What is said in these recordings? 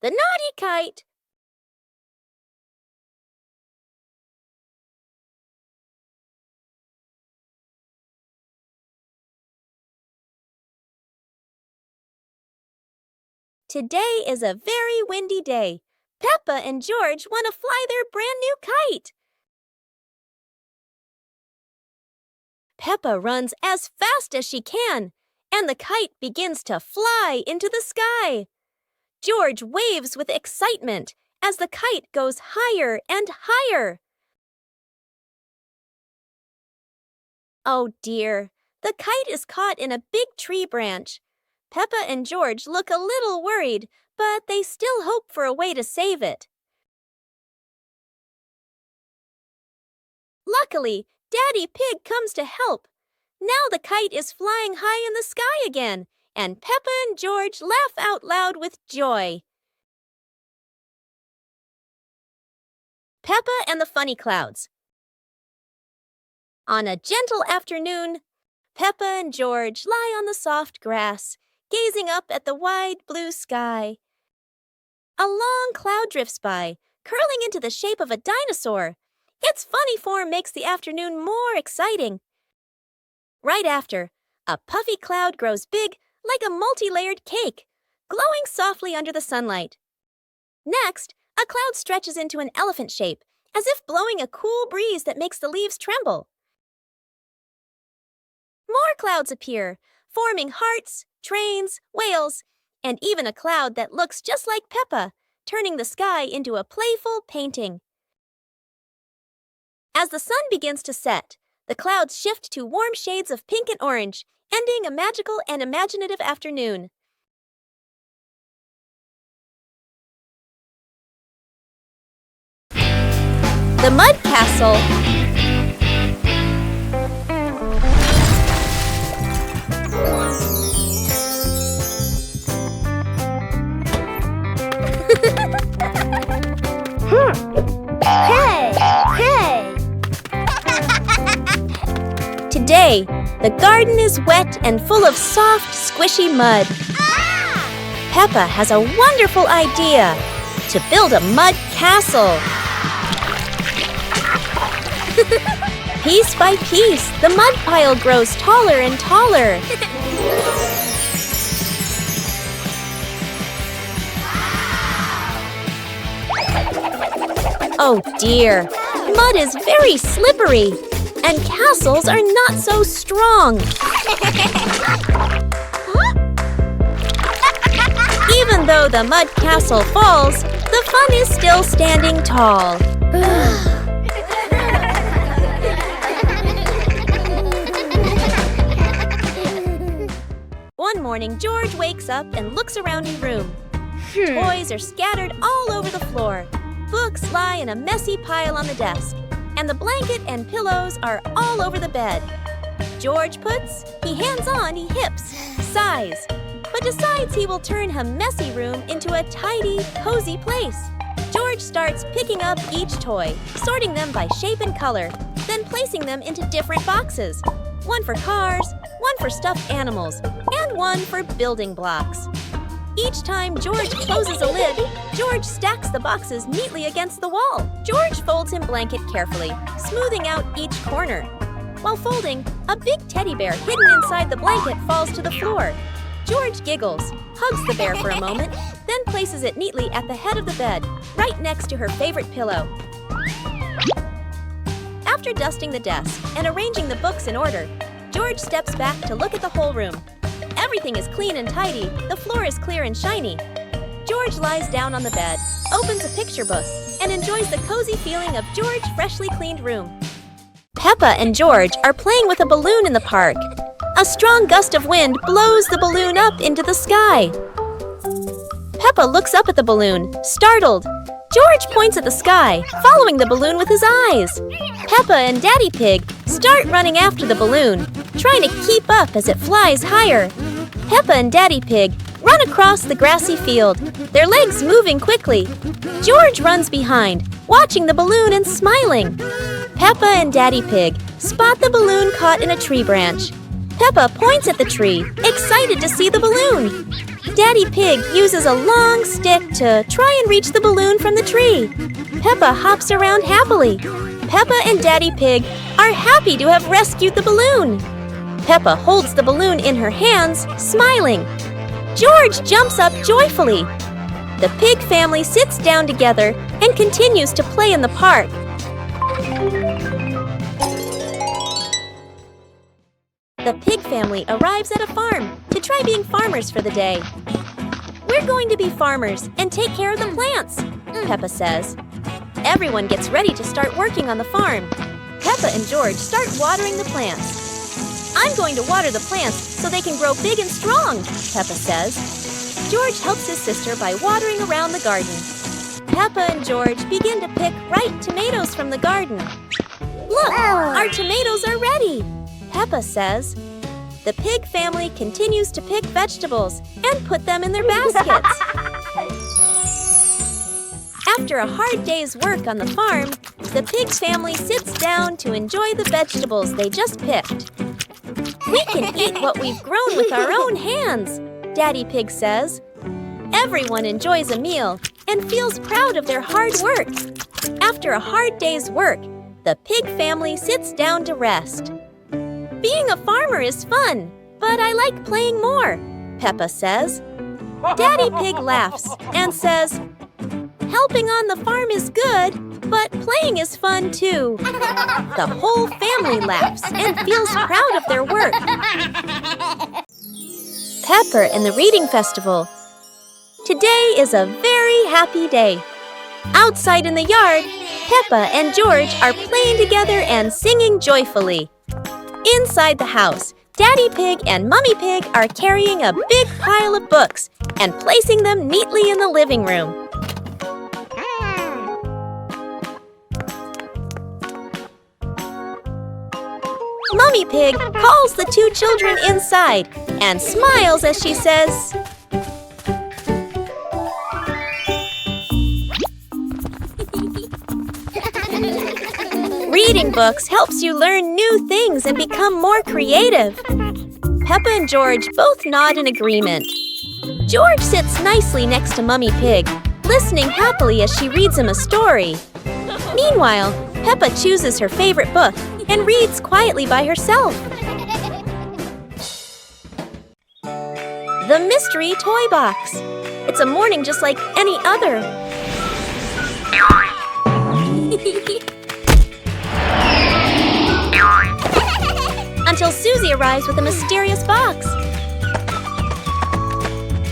The naughty kite! Today is a very windy day. Peppa and George want to fly their brand new kite. Peppa runs as fast as she can, and the kite begins to fly into the sky. George waves with excitement as the kite goes higher and higher. Oh dear, the kite is caught in a big tree branch. Peppa and George look a little worried, but they still hope for a way to save it. Luckily, Daddy Pig comes to help. Now the kite is flying high in the sky again, and Peppa and George laugh out loud with joy. Peppa and the Funny Clouds. On a gentle afternoon, Peppa and George lie on the soft grass, gazing up at the wide blue sky. A long cloud drifts by, curling into the shape of a dinosaur. Its funny form makes the afternoon more exciting. Right after, a puffy cloud grows big like a multi-layered cake, glowing softly under the sunlight. Next, a cloud stretches into an elephant shape, as if blowing a cool breeze that makes the leaves tremble. More clouds appear, forming hearts, trains, whales, and even a cloud that looks just like Peppa, turning the sky into a playful painting. As the sun begins to set, the clouds shift to warm shades of pink and orange, ending a magical and imaginative afternoon. The Mud Castle. Hey! Today, the garden is wet and full of soft, squishy mud. Peppa has a wonderful idea to build a mud castle. Piece by piece, the mud pile grows taller and taller. Oh dear, mud is very slippery, and castles are not so strong. Even though the mud castle falls, the fun is still standing tall. One morning, George wakes up and looks around his room. Toys are scattered all over the floor. Books lie in a messy pile on the desk, and the blanket and pillows are all over the bed. George puts, he hands on, he hips, sighs, but decides he will turn a messy room into a tidy, cozy place. George starts picking up each toy, sorting them by shape and color, then placing them into different boxes. One for cars, one for stuffed animals, and one for building blocks. Each time George closes a lid, George stacks the boxes neatly against the wall. George folds his blanket carefully, smoothing out each corner. While folding, a big teddy bear hidden inside the blanket falls to the floor. George giggles, hugs the bear for a moment, then places it neatly at the head of the bed, right next to her favorite pillow. After dusting the desk and arranging the books in order, George steps back to look at the whole room. Everything is clean and tidy, the floor is clear and shiny. George lies down on the bed, opens a picture book, and enjoys the cozy feeling of George's freshly cleaned room. Peppa and George are playing with a balloon in the park. A strong gust of wind blows the balloon up into the sky. Peppa looks up at the balloon, startled. George points at the sky, following the balloon with his eyes. Peppa and Daddy Pig start running after the balloon, trying to keep up as it flies higher. Peppa and Daddy Pig run across the grassy field, their legs moving quickly. George runs behind, watching the balloon and smiling. Peppa and Daddy Pig spot the balloon caught in a tree branch. Peppa points at the tree, excited to see the balloon. Daddy Pig uses a long stick to try and reach the balloon from the tree. Peppa hops around happily. Peppa and Daddy Pig are happy to have rescued the balloon. Peppa holds the balloon in her hands, smiling. George jumps up joyfully. The pig family sits down together and continues to play in the park. The pig family arrives at a farm to try being farmers for the day. We're going to be farmers and take care of the plants, Peppa says. Everyone gets ready to start working on the farm. Peppa and George start watering the plants. I'm going to water the plants so they can grow big and strong, Peppa says. George helps his sister by watering around the garden. Peppa and George begin to pick ripe tomatoes from the garden. Look, our tomatoes are ready, Peppa says. The pig family continues to pick vegetables and put them in their baskets. After a hard day's work on the farm, the pig family sits down to enjoy the vegetables they just picked. We can eat what we've grown with our own hands, Daddy Pig says. Everyone enjoys a meal and feels proud of their hard work. After a hard day's work, the pig family sits down to rest. Being a farmer is fun, but I like playing more, Peppa says. Daddy Pig laughs and says, helping on the farm is good, but playing is fun too. The whole family laughs and feels proud of their work. Pepper and the Reading Festival. Today is a very happy day. Outside in the yard, Peppa and George are playing together and singing joyfully. Inside the house, Daddy Pig and Mummy Pig are carrying a big pile of books and placing them neatly in the living room. Mummy Pig calls the two children inside and smiles as she says, reading books helps you learn new things and become more creative. Peppa and George both nod in agreement. George sits nicely next to Mummy Pig, listening happily as she reads him a story. Meanwhile, Peppa chooses her favorite book and reads quietly by herself. The Mystery Toy Box. It's a morning just like any other. Until Susie arrives with a mysterious box.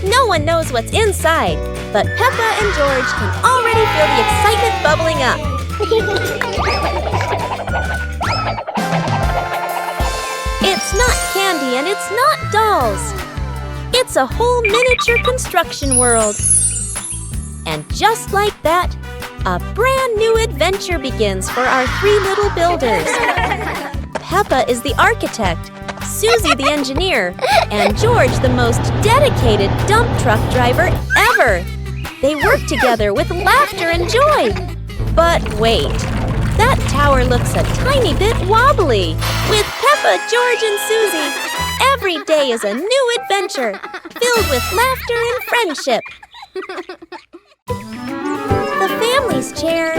No one knows what's inside, but Peppa and George can already feel the excitement bubbling up. It's not candy and it's not dolls. It's a whole miniature construction world. And just like that, a brand new adventure begins for our three little builders. Peppa is the architect, Susie the engineer, and George the most dedicated dump truck driver ever. They work together with laughter and joy. But wait, that tower looks a tiny bit wobbly. With Peppa, George, and Susie, every day is a new adventure filled with laughter and friendship. The family's chair.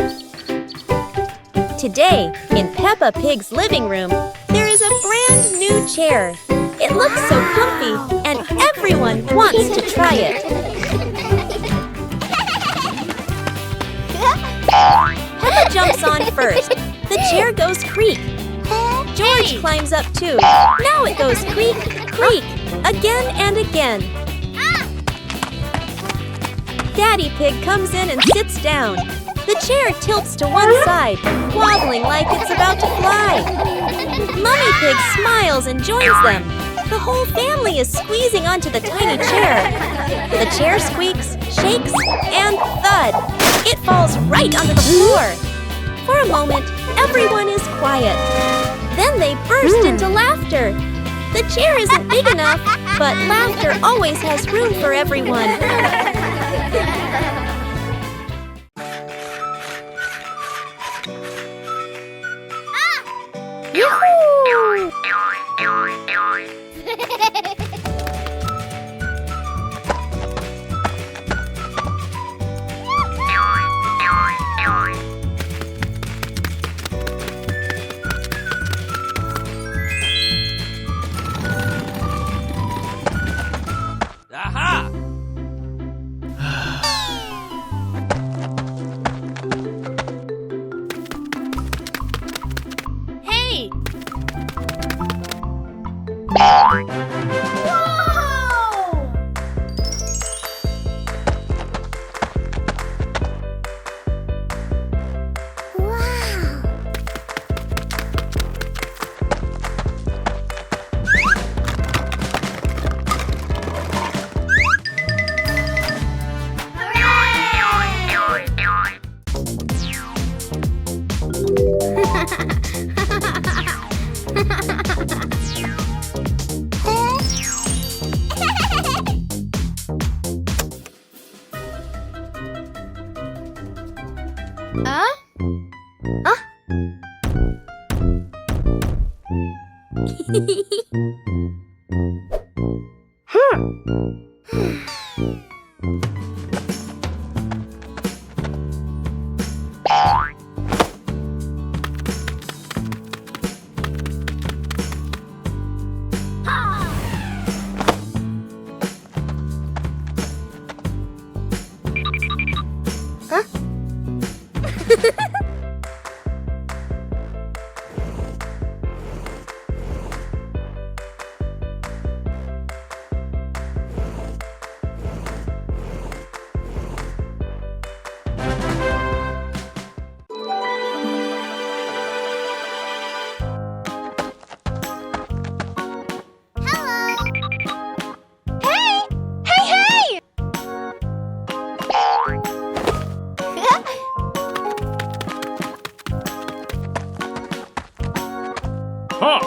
Today, in Peppa Pig's living room, there is a brand new chair. It looks so comfy, and everyone wants to try it. Peppa jumps on first. The chair goes creak. George climbs up too. Now it goes creak, creak, again and again. Daddy Pig comes in and sits down. The chair tilts to one side, wobbling like it's about to fly. Mummy Pig smiles and joins them. The whole family is squeezing onto the tiny chair. The chair squeaks, shakes, and thud. It falls right onto the floor. For a moment, everyone is quiet. Then they burst into laughter. The chair isn't big enough, but laughter always has room for everyone. Yoo-hoo! Huh? Huh? Huh? Hey! Hey, hey! Huh!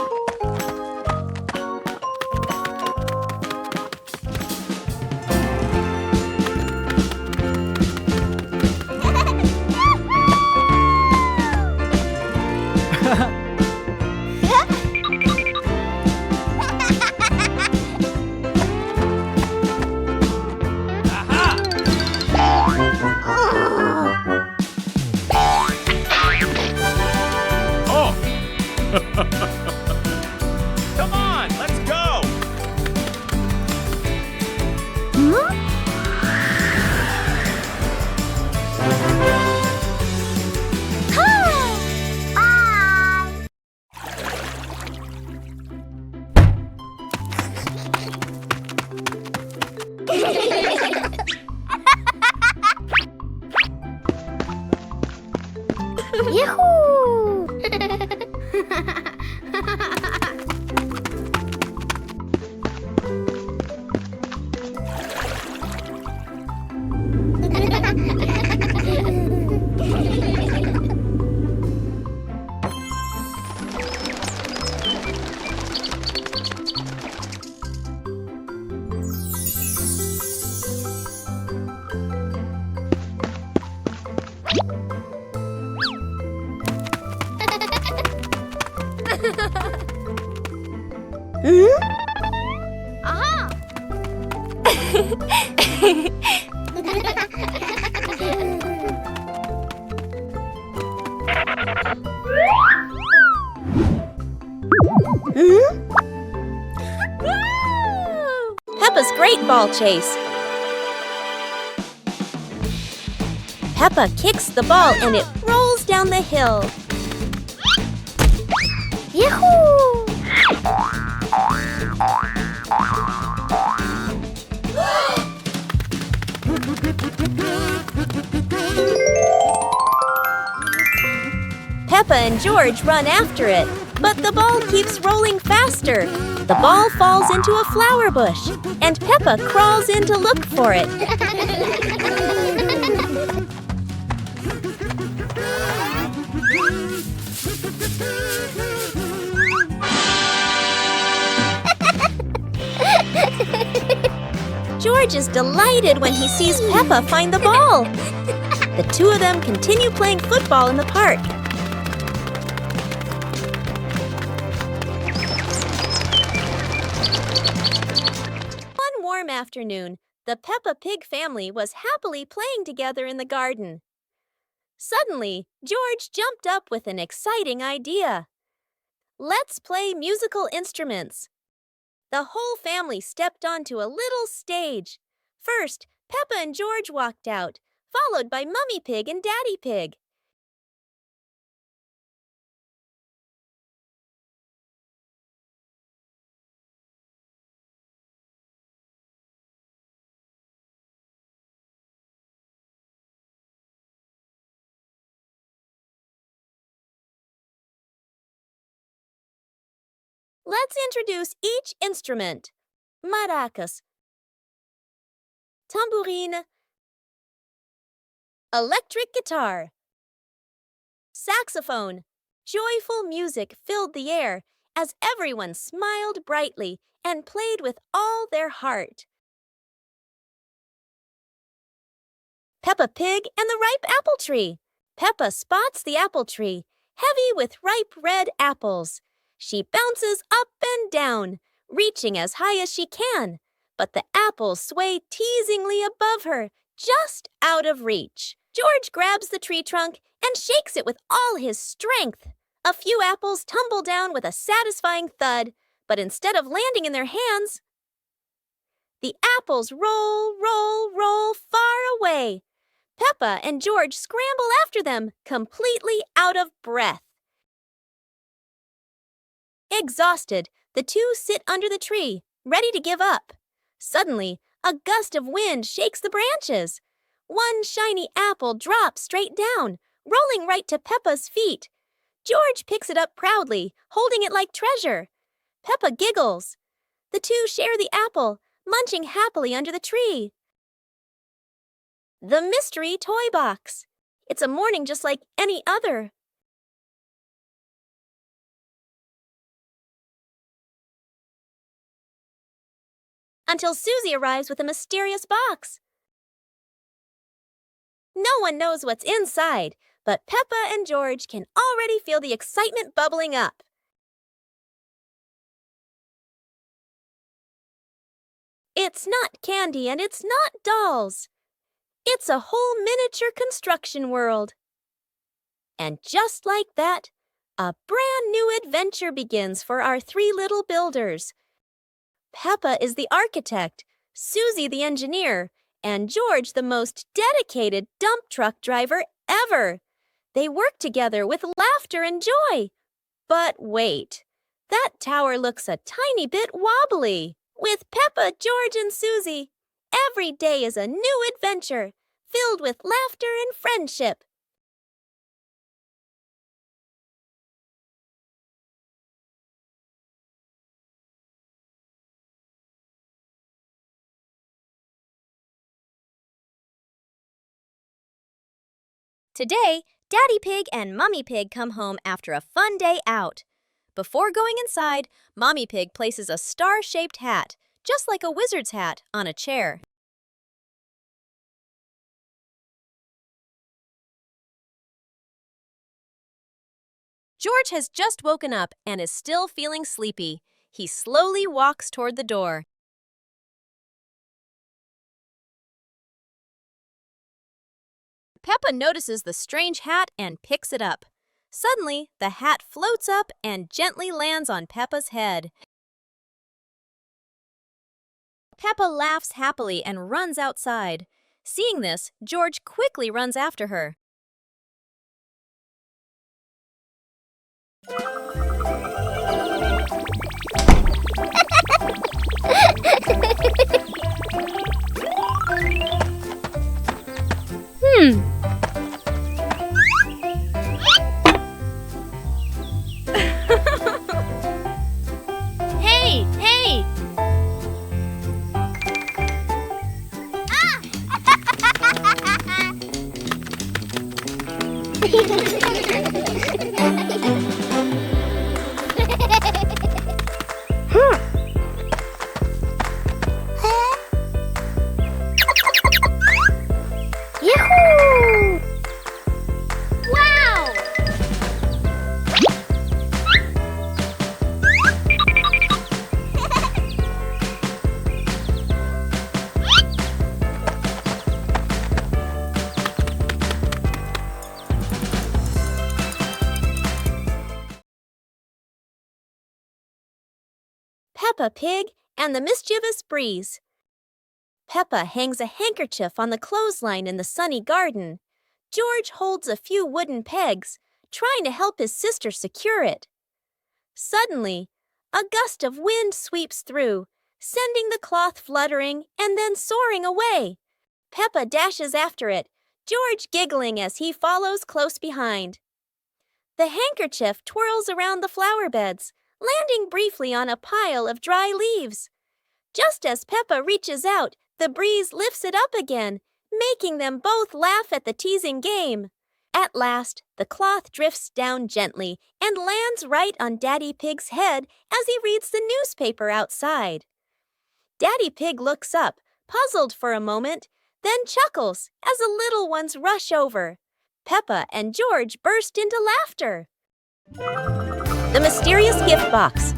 Oh! Come on, let's go! Yahoo! Aha! Peppa's great ball chase. Peppa kicks the ball and it rolls down the hill. Yahoo! Peppa and George run after it, but the ball keeps rolling faster. The ball falls into a flower bush, and Peppa crawls in to look for it. George is delighted when he sees Peppa find the ball. The two of them continue playing football in the park. One warm afternoon, the Peppa Pig family was happily playing together in the garden. Suddenly, George jumped up with an exciting idea. Let's play musical instruments. The whole family stepped onto a little stage. First, Peppa and George walked out, followed by Mummy Pig and Daddy Pig. Let's introduce each instrument. Maracas, tambourine, electric guitar, saxophone. Joyful music filled the air as everyone smiled brightly and played with all their heart. Peppa Pig and the Ripe Apple Tree. Peppa spots the apple tree, heavy with ripe red apples. She bounces up and down, reaching as high as she can, but the apples sway teasingly above her, just out of reach. George grabs the tree trunk and shakes it with all his strength. A few apples tumble down with a satisfying thud, but instead of landing in their hands, the apples roll, roll, roll far away. Peppa and George scramble after them, completely out of breath. Exhausted, the two sit under the tree, ready to give up. Suddenly, a gust of wind shakes the branches. One shiny apple drops straight down, rolling right to Peppa's feet. George picks it up proudly, holding it like treasure. Peppa giggles. The two share the apple, munching happily under the tree. The mystery toy box. It's a morning just like any other. Until Susie arrives with a mysterious box. No one knows what's inside, but Peppa and George can already feel the excitement bubbling up. It's not candy and it's not dolls. It's a whole miniature construction world. And just like that, a brand new adventure begins for our three little builders. Peppa is the architect, Susie the engineer, and George the most dedicated dump truck driver ever. They work together with laughter and joy. But wait, that tower looks a tiny bit wobbly. With Peppa, George, and Susie, every day is a new adventure, filled with laughter and friendship. Today, Daddy Pig and Mummy Pig come home after a fun day out. Before going inside, Mommy Pig places a star-shaped hat, just like a wizard's hat, on a chair. George has just woken up and is still feeling sleepy. He slowly walks toward the door. Peppa notices the strange hat and picks it up. Suddenly, the hat floats up and gently lands on Peppa's head. Peppa laughs happily and runs outside. Seeing this, George quickly runs after her. Hey, hey! Yahoo! Wow! Peppa Pig and the Mischievous Breeze. Peppa hangs a handkerchief on the clothesline in the sunny garden. George holds a few wooden pegs, trying to help his sister secure it. Suddenly, a gust of wind sweeps through, sending the cloth fluttering and then soaring away. Peppa dashes after it, George giggling as he follows close behind. The handkerchief twirls around the flower beds, landing briefly on a pile of dry leaves. Just as Peppa reaches out, the breeze lifts it up again, making them both laugh at the teasing game. At last, the cloth drifts down gently and lands right on Daddy Pig's head as he reads the newspaper outside. Daddy Pig looks up, puzzled for a moment, then chuckles as the little ones rush over. Peppa and George burst into laughter. The mysterious gift box.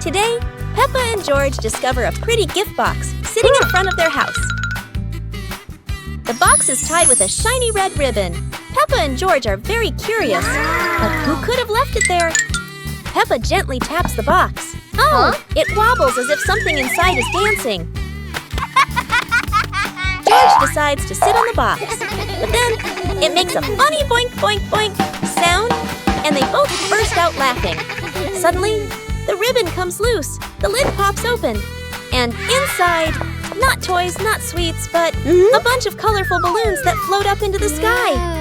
Today, Peppa and George discover a pretty gift box sitting in front of their house. The box is tied with a shiny red ribbon. Peppa and George are very curious, but who could have left it there? Peppa gently taps the box. Oh, it wobbles as if something inside is dancing. George decides to sit on the box, but then it makes a funny boink boink boink sound, and they both burst out laughing. Suddenly, the ribbon comes loose, the lid pops open, and inside, not toys, not sweets, but a bunch of colorful balloons that float up into the sky.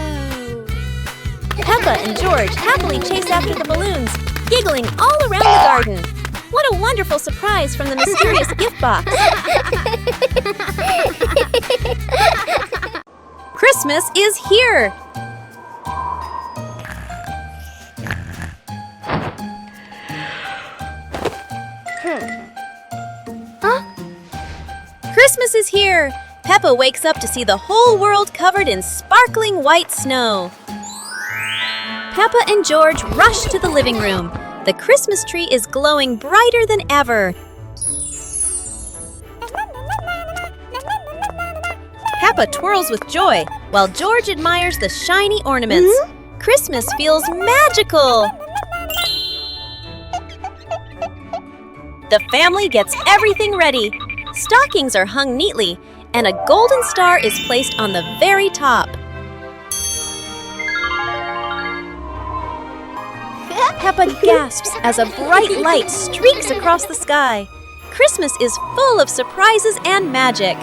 Peppa and George happily chase after the balloons, giggling all around the garden. What a wonderful surprise from the mysterious gift box. Christmas is here! Christmas is here! Peppa wakes up to see the whole world covered in sparkling white snow. Peppa and George rush to the living room. The Christmas tree is glowing brighter than ever. Peppa twirls with joy, while George admires the shiny ornaments. Christmas feels magical! The family gets everything ready. Stockings are hung neatly, and a golden star is placed on the very top. Peppa gasps as a bright light streaks across the sky. Christmas is full of surprises and magic.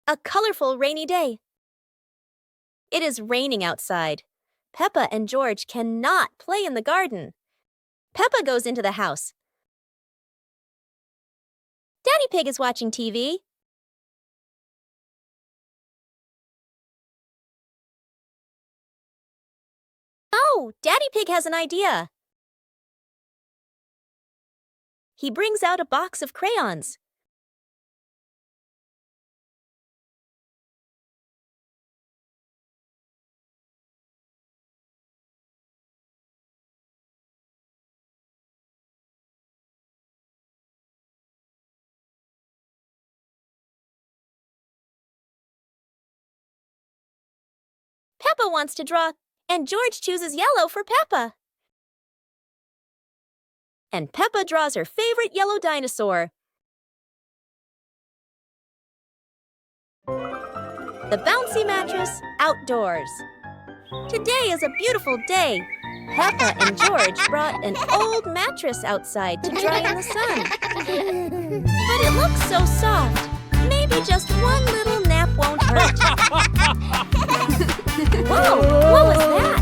A colorful rainy day. It is raining outside. Peppa and George cannot play in the garden. Peppa goes into the house. Daddy Pig is watching TV. Oh, Daddy Pig has an idea. He brings out a box of crayons. Peppa wants to draw, and George chooses yellow for Peppa. And Peppa draws her favorite yellow dinosaur. The bouncy mattress outdoors. Today is a beautiful day. Peppa and George brought an old mattress outside to dry in the sun. But it looks so soft. Maybe just one little nap won't hurt. Whoa, what was that?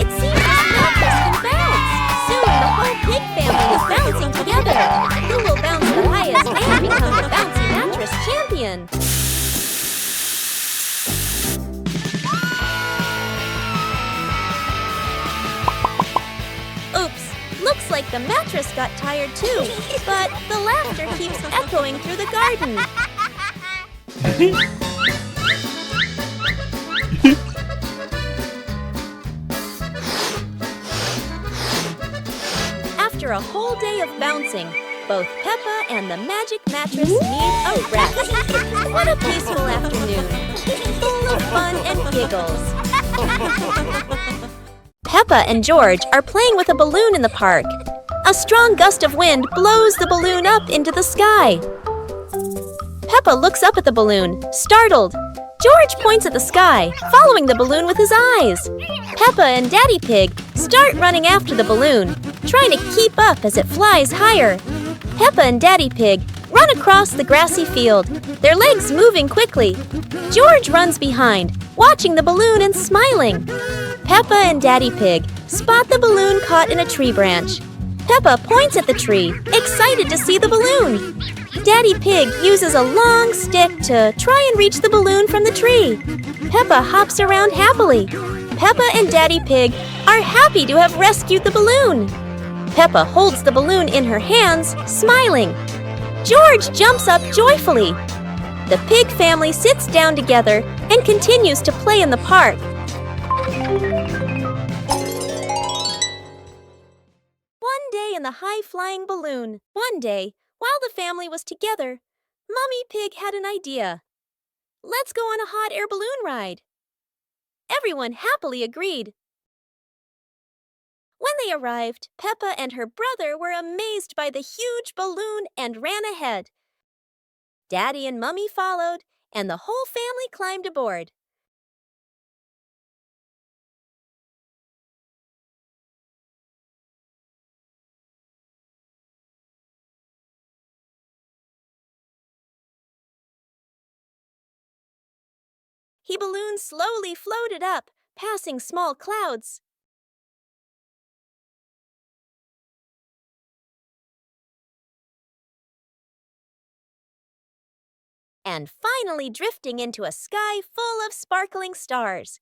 It seems this mattress can bounce. Soon the whole pig family is bouncing together. Who will bounce the highest and become the bouncy mattress champion? Looks like the mattress got tired too, but the laughter keeps echoing through the garden. After a whole day of bouncing, both Peppa and the magic mattress need a rest. What a peaceful afternoon, full of fun and giggles. Peppa and George are playing with a balloon in the park. A strong gust of wind blows the balloon up into the sky. Peppa looks up at the balloon, startled. George points at the sky, following the balloon with his eyes. Peppa and Daddy Pig start running after the balloon, trying to keep up as it flies higher. Peppa and Daddy Pig run across the grassy field, their legs moving quickly. George runs behind, watching the balloon and smiling. Peppa and Daddy Pig spot the balloon caught in a tree branch. Peppa points at the tree, excited to see the balloon. Daddy Pig uses a long stick to try and reach the balloon from the tree. Peppa hops around happily. Peppa and Daddy Pig are happy to have rescued the balloon. Peppa holds the balloon in her hands, smiling. George jumps up joyfully. The pig family sits down together and continues to play in the park. One day in the high-flying balloon. One day, while the family was together, Mummy Pig had an idea. Let's go on a hot air balloon ride. Everyone happily agreed. When they arrived, Peppa and her brother were amazed by the huge balloon and ran ahead. Daddy and Mummy followed, and the whole family climbed aboard. The balloon slowly floated up, passing small clouds. And finally drifting into a sky full of sparkling stars.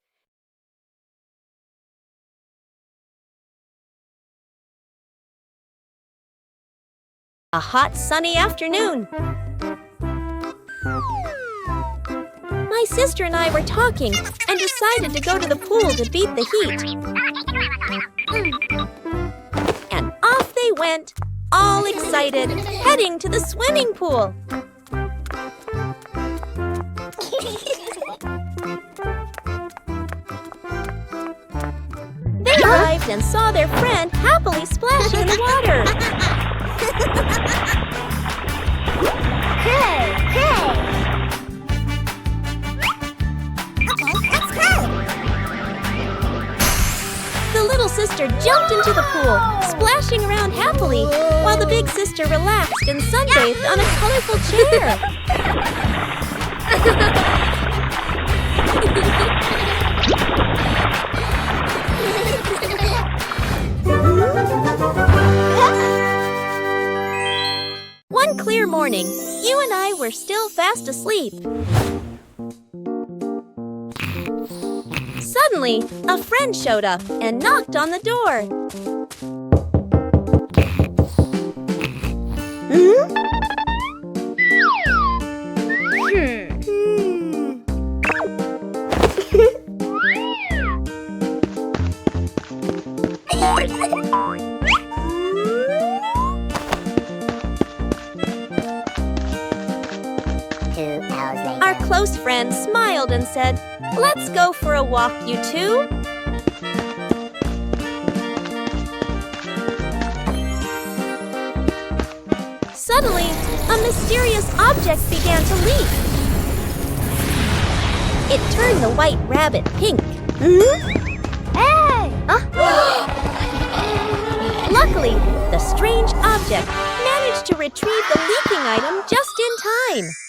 A hot, sunny afternoon. My sister and I were talking and decided to go to the pool to beat the heat. And off they went, all excited, heading to the swimming pool. They arrived and saw their friend happily splashing in the water. Hey! Okay, let's go! The little sister jumped into the pool, splashing around happily, while the big sister relaxed and sunbathed on a colorful chair. One clear morning, you and I were still fast asleep. Suddenly, a friend showed up and knocked on the door. Our close close friend smiled and said, "Let's go for a walk, you two." Suddenly, a mysterious object began to leak. It turned the white rabbit pink. Hey! Luckily, the strange object managed to retrieve the leaking item just in time.